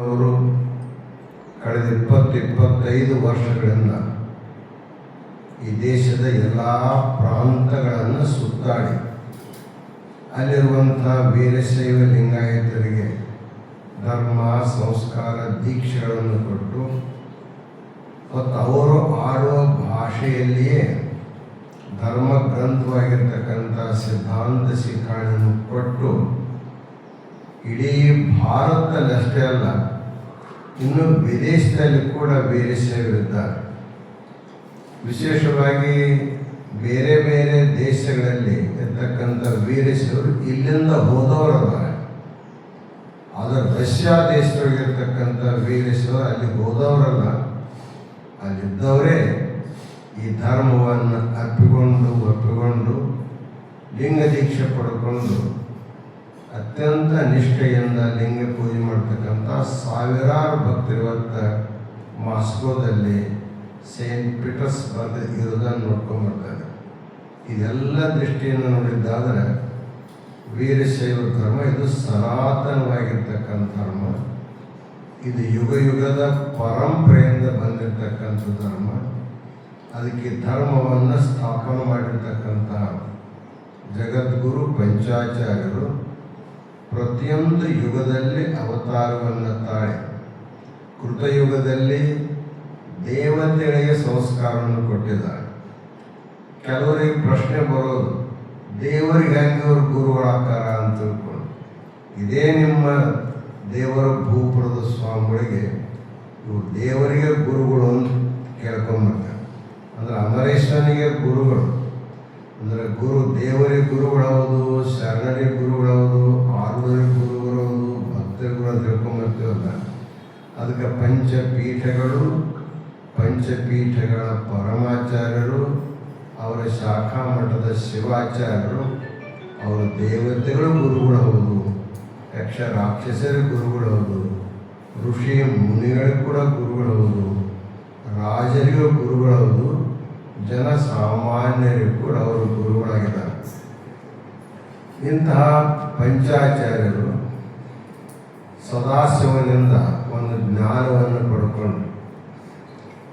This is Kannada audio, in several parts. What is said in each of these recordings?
ಅವರು ಕಳೆದ 20-25 ವರ್ಷಗಳಿಂದ ಈ ದೇಶದ ಎಲ್ಲ ಪ್ರಾಂತಗಳನ್ನು ಸುತ್ತಾಡಿ ಅಲ್ಲಿರುವಂಥ ವೀರಶೈವ ಲಿಂಗಾಯತರಿಗೆ ಧರ್ಮ ಸಂಸ್ಕಾರ ದೀಕ್ಷೆಗಳನ್ನು ಕೊಟ್ಟು ಮತ್ತು ಅವರು ಆಡುವ ಭಾಷೆಯಲ್ಲಿಯೇ ಧರ್ಮ ಗ್ರಂಥವಾಗಿರ್ತಕ್ಕಂಥ ಸಿದ್ಧಾಂತ ಶಿಖಾಣಿಯನ್ನು ಕೊಟ್ಟು ಇಡೀ ಭಾರತದಲ್ಲಷ್ಟೇ ಅಲ್ಲ, ಇನ್ನು ವಿದೇಶದಲ್ಲಿ ಕೂಡ ವೀರಶೈವರಿದ್ದಾರೆ. ವಿಶೇಷವಾಗಿ ಬೇರೆ ಬೇರೆ ದೇಶಗಳಲ್ಲಿ ಇರ್ತಕ್ಕಂಥ ವೀರಶೈವರು ಇಲ್ಲಿಂದ ಹೋದವರದ್ದಾರೆ. ಆದರೆ ರಷ್ಯಾ ದೇಶದೊಳಗಿರ್ತಕ್ಕಂಥ ವೀರಶೈವರು ಅಲ್ಲಿ ಹೋದವರಲ್ಲ, ಅಲ್ಲಿದ್ದವರೇ ಈ ಧರ್ಮವನ್ನು ಒಪ್ಪಿಕೊಂಡು ಲಿಂಗ ದೀಕ್ಷೆ ಪಡ್ಕೊಂಡು ಅತ್ಯಂತ ನಿಷ್ಠೆಯಿಂದ ಲಿಂಗ ಪೂಜೆ ಮಾಡ್ತಕ್ಕಂಥ ಸಾವಿರಾರು ಭಕ್ತರು ಇವತ್ತು ಮಾಸ್ಕೋದಲ್ಲಿ ಸೇಂಟ್ ಪೀಟರ್ಸ್ಬರ್ಗ್ ಇರೋದನ್ನು ನೋಡ್ಕೊಂಡ್ಬರ್ತಾರೆ. ಇದೆಲ್ಲ ದೃಷ್ಟಿಯನ್ನು ನೋಡಿದ್ದಾದರೆ ವೀರಶೈವ ಧರ್ಮ ಇದು ಸನಾತನವಾಗಿರ್ತಕ್ಕಂಥ ಧರ್ಮ. ಇದು ಯುಗ ಯುಗದ ಪರಂಪರೆಯಿಂದ ಬಂದಿರತಕ್ಕಂಥ ಧರ್ಮ. ಅದಕ್ಕೆ ಧರ್ಮವನ್ನು ಸ್ಥಾಪನೆ ಮಾಡಿರ್ತಕ್ಕಂಥ ಜಗದ್ಗುರು ಪಂಚಾಚಾರ್ಯರು ಪ್ರತಿಯೊಂದು ಯುಗದಲ್ಲಿ ಅವತಾರವನ್ನು ತಾಳಿ ಕೃತಯುಗದಲ್ಲಿ ದೇವತೆಗಳಿಗೆ ಸಂಸ್ಕಾರವನ್ನು ಕೊಟ್ಟಿದ್ದಾರೆ. ಕೆಲವರಿಗೆ ಪ್ರಶ್ನೆ ಬರೋದು, ದೇವರಿಗೆ ಹೆಂಗೆ ಅವರು ಗುರುಗಳಾಕಾರ ಅಂತ ತಿಳ್ಕೊಂಡು, ಇದೇ ನಿಮ್ಮ ದೇವರ ಭೂಪುರದ ಸ್ವಾಮಿಗಳಿಗೆ ಇವರು ದೇವರಿಗೆ ಗುರುಗಳು ಅಂತ ಕೇಳ್ಕೊಂಬರ್ತಾರೆ. ಅಂದರೆ ಅಮರೇಶ್ವರನಿಗೆ ಗುರುಗಳು ಅಂದರೆ ದೇವರಿಗೆ ಗುರುಗಳಾವುದು, ಶರಣರಿಗೆ ಗುರುಗಳಾವುದು, ಆರುಗಳಿಗೆ ಗುರುಗಳಾವುದು, ಭಕ್ತರುಗಳು ಅಂತ ತಿಳ್ಕೊಂಬರ್ತೀವಲ್ಲ. ಅದಕ್ಕೆ ಪಂಚಪೀಠಗಳ ಪರಮಾಚಾರ್ಯರು, ಅವರ ಶಾಖಾ ಮಠದ ಶಿವಾಚಾರ್ಯರು, ಅವರ ದೇವತೆಗಳು ಗುರುಗಳು ಹೌದು, ಯಕ್ಷ ರಾಕ್ಷಸರ ಗುರುಗಳು ಹೌದು, ಋಷಿ ಮುನಿಗಳಿಗೆ ಕೂಡ ಗುರುಗಳು ಹೌದು, ರಾಜರಿಗೂ ಗುರುಗಳು ಹೌದು, ಜನಸಾಮಾನ್ಯರಿಗೂ ಕೂಡ ಅವರು ಗುರುಗಳಾಗಿದ್ದಾರೆ. ಇಂತಹ ಪಂಚಾಚಾರ್ಯರು ಸದಾಶಿವನಿಂದ ಒಂದು ಜ್ಞಾನವನ್ನು ಪಡ್ಕೊಂಡು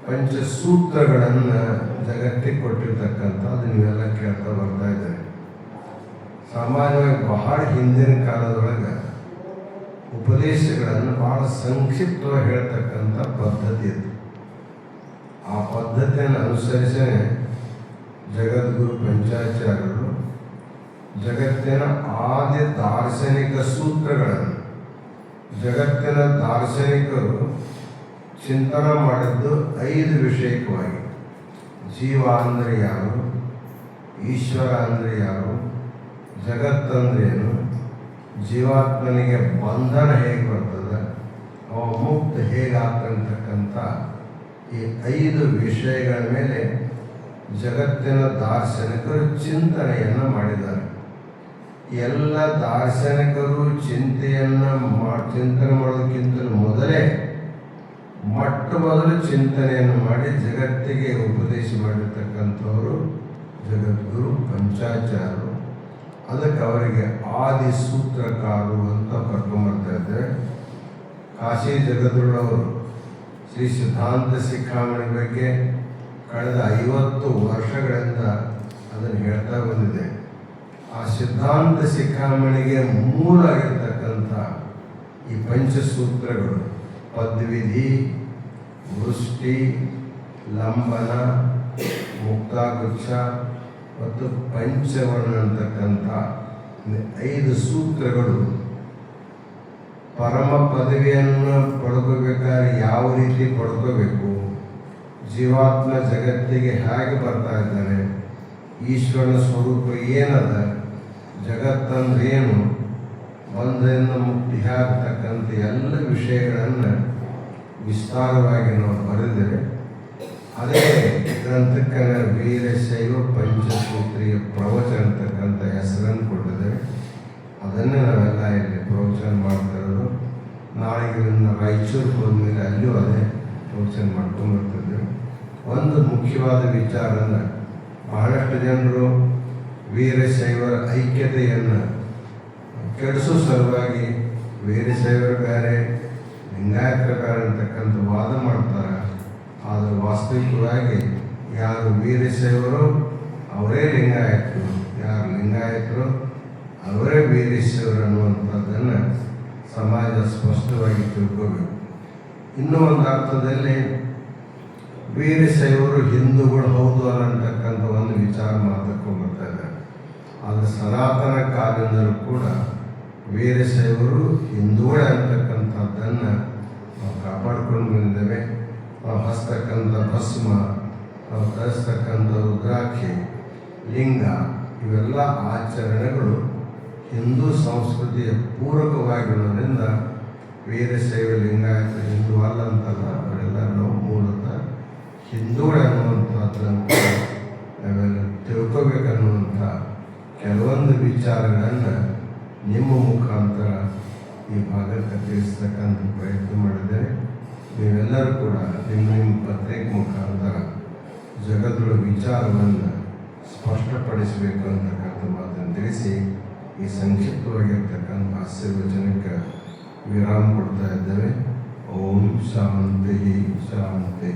ಪಂಚಸೂತ್ರಗಳನ್ನು ಜಗತ್ತಿಗೆ ಕೊಟ್ಟಿರ್ತಕ್ಕಂಥದ್ದು ನೀವೆಲ್ಲ ಕೇಳ್ತಾ ಬರ್ತಾ ಇದ್ದಾರೆ. ಸಾಮಾನ್ಯವಾಗಿ ಬಹಳ ಹಿಂದಿನ ಕಾಲದೊಳಗೆ ಉಪದೇಶಗಳನ್ನು ಬಹಳ ಸಂಕ್ಷಿಪ್ತವಾಗಿ ಹೇಳ್ತಕ್ಕಂಥ ಪದ್ಧತಿ ಇತ್ತು. ಆ ಪದ್ಧತಿಯನ್ನು ಅನುಸರಿಸೇ ಜಗದ್ಗುರು ಪಂಚಾಚಾರ್ಯರು ಜಗತ್ತಿನ ಆದಿ ದಾರ್ಶನಿಕ ಸೂತ್ರಗಳನ್ನು ಜಗತ್ತಿನ ದಾರ್ಶನಿಕರು ಚಿಂತನೆ ಮಾಡಿದ್ದು 5 ವಿಷಯಕವಾಗಿ: ಜೀವ ಅಂದರೆ ಯಾರು, ಈಶ್ವರ ಅಂದರೆ ಯಾರು, ಜಗತ್ತಂದ್ರೇನು, ಜೀವಾತ್ಮನಿಗೆ ಬಂಧನ ಹೇಗೆ ಬರ್ತದೆ, ಅವ ಮುಕ್ತ ಹೇಗಾಗ್ತಕ್ಕಂಥ ಈ 5 ವಿಷಯಗಳ ಮೇಲೆ ಜಗತ್ತಿನ ದಾರ್ಶನಿಕರು ಚಿಂತನೆಯನ್ನು ಮಾಡಿದ್ದಾರೆ. ಎಲ್ಲ ದಾರ್ಶನಿಕರು ಚಿಂತನೆ ಮಾಡೋದಕ್ಕಿಂತ ಮೊದಲೇ ಮೊದಲು ಚಿಂತನೆಯನ್ನು ಮಾಡಿ ಜಗತ್ತಿಗೆ ಉಪದೇಶ ಮಾಡಿರ್ತಕ್ಕಂಥವರು ಜಗದ್ಗುರು ಪಂಚಾಚಾರ್ಯರು. ಅದಕ್ಕೆ ಅವರಿಗೆ ಆದಿ ಸೂತ್ರಕಾರರು ಅಂತ ಕರ್ಕೊಂಬರ್ತಾ ಇದ್ದಾರೆ. ಕಾಶಿ ಜಗದ್ಗುರುಳವರು ಶ್ರೀ ಸಿದ್ಧಾಂತ ಶಿಖಾಮಣಿ ಬಗ್ಗೆ ಕಳೆದ 50 ವರ್ಷಗಳಿಂದ ಅದನ್ನು ಹೇಳ್ತಾ ಬಂದಿದೆ. ಆ ಸಿದ್ಧಾಂತ ಶಿಖಾಮಣಿಗೆ ಮೂಲ ಆಗಿರ್ತಕ್ಕಂಥ ಈ ಪಂಚಸೂತ್ರಗಳು ಪದ್ವಿಧಿ, ವೃಷ್ಟಿ, ಲಂಬನ, ಮುಕ್ತಾಗುಚ್ಛ ಮತ್ತು ಪಂಚವರ್ಣ ಅಂತಕ್ಕಂಥ 5 ಸೂತ್ರಗಳು ಪರಮ ಪದವಿಯನ್ನು ಪಡ್ಕೋಬೇಕಾದ್ರೆ ಯಾವ ರೀತಿ ಪಡ್ಕೋಬೇಕು, ಜೀವಾತ್ಮ ಜಗತ್ತಿಗೆ ಹೇಗೆ ಬರ್ತಾ ಇದ್ದಾನೆ, ಈಶ್ವರನ ಸ್ವರೂಪ ಏನದ, ಜಗತ್ತಂದ್ರೇನು, ಬಂಧದಿಂದ ಮುಕ್ತಿ ಆಗ್ತಕ್ಕಂಥ ಎಲ್ಲ ವಿಷಯಗಳನ್ನು ವಿಸ್ತಾರವಾಗಿ ನಾವು ಬರೆದರೆ ಅದೇ ಗ್ರಂಥಕ್ಕೆ ವೀರಶೈವ ಪಂಚಸೂತ್ರೀಯ ಪ್ರವಚನ ಅಂತಕ್ಕಂಥ ಹೆಸರನ್ನು ಕೊಟ್ಟಿದ್ದೇವೆ. ಅದನ್ನೇ ನಾವೆಲ್ಲ ಇಲ್ಲಿ ಪ್ರವಚನ ಮಾಡ್ತಾ ಇರೋದು. ನಾಳೆಗೆ ರಾಯಚೂರು ಹೋದ್ಮೇಲೆ ಅಲ್ಲೂ ಅದೇ ಪ್ರವಚನ ಮಾಡ್ಕೊಂಡ್ಬರ್ತಿದ್ದೇವೆ. ಒಂದು ಮುಖ್ಯವಾದ ವಿಚಾರನ ಬಹಳಷ್ಟು ಜನರು ವೀರಶೈವರ ಐಕ್ಯತೆಯನ್ನು ಕೆಡಿಸೋ ಸಲುವಾಗಿ ವೀರಶೈವರು ಬೇರೆ, ಲಿಂಗಾಯತರ ಬೇರೆ ಅಂತಕ್ಕಂಥ ವಾದ ಮಾಡ್ತಾರೆ. ಆದರೆ ವಾಸ್ತವಿಕವಾಗಿ ಯಾರು ವೀರಶೈವರು ಅವರೇ ಲಿಂಗಾಯತರು, ಯಾರು ಲಿಂಗಾಯತರು ಅವರೇ ವೀರಶೈವರು ಅನ್ನುವಂಥದ್ದನ್ನು ಸಮಾಜ ಸ್ಪಷ್ಟವಾಗಿ ತಿಳ್ಕೋಬೇಕು. ಇನ್ನೂ ಒಂದು ಅರ್ಥದಲ್ಲಿ ವೀರಶೈವರು ಹಿಂದೂಗಳು ಹೌದು ಅನ್ನತಕ್ಕಂಥ ಒಂದು ವಿಚಾರ ಮಾತಕ್ಕೆ ಬರ್ತಾ ಇದೆ. ಆದರೆ ಸನಾತನ ಕಾಲದಿಂದಲೂ ಕೂಡ ವೀರಶೈವರು ಹಿಂದೂಗಳೇ ಅಂತಕ್ಕಂಥದ್ದನ್ನು ನಾವು ಕಾಪಾಡ್ಕೊಂಡು ಬಂದಿದ್ದೇವೆ. ನಾವು ಹಸ್ತಕ್ಕಂಥ ಭಸ್ಮ, ನಾವು ಧರಿಸ್ತಕ್ಕಂಥ ರುದ್ರಾಕ್ಷಿ, ಲಿಂಗ, ಇವೆಲ್ಲ ಆಚರಣೆಗಳು ಹಿಂದೂ ಸಂಸ್ಕೃತಿಯ ಪೂರಕವಾಗಿರೋದ್ರಿಂದ ವೀರಶೈವ ಲಿಂಗಾಯತ ಹಿಂದೂ ಅಲ್ಲ ಅಂತಲ್ಲ, ಅವರೆಲ್ಲ ನಾವು ಮೂಲತಃ ಹಿಂದೂಗಳು ಅನ್ನುವಂಥದ್ದನ್ನು ನಾವೆಲ್ಲ ತಿಳ್ಕೋಬೇಕನ್ನುವಂಥ ಕೆಲವೊಂದು ವಿಚಾರಗಳನ್ನು ನಿಮ್ಮ ಮುಖಾಂತರ ಈ ಭಾಗಕ್ಕೆ ತಿಳಿಸ್ತಕ್ಕಂಥ ಪ್ರಯತ್ನ ಮಾಡಿದ್ದೇನೆ. ನೀವೆಲ್ಲರೂ ಕೂಡ ನಿಮ್ಮ ಪತ್ರಿಕೆ ಮುಖಾಂತರ ಜಗತ್ತುಗಳ ವಿಚಾರವನ್ನು ಸ್ಪಷ್ಟಪಡಿಸಬೇಕು ಅಂತಕ್ಕಂಥ ಮಾತನ್ನು ತಿಳಿಸಿ ಈ ಸಂಕ್ಷಿಪ್ತವಾಗಿರ್ತಕ್ಕಂಥ ಆಶೀರ್ವಚನಕ್ಕೆ ವಿರಾಮ ಕೊಡ್ತಾ ಇದ್ದೇವೆ. ಓಂ ಶಾಂತಿ ಶಾಂತಿ.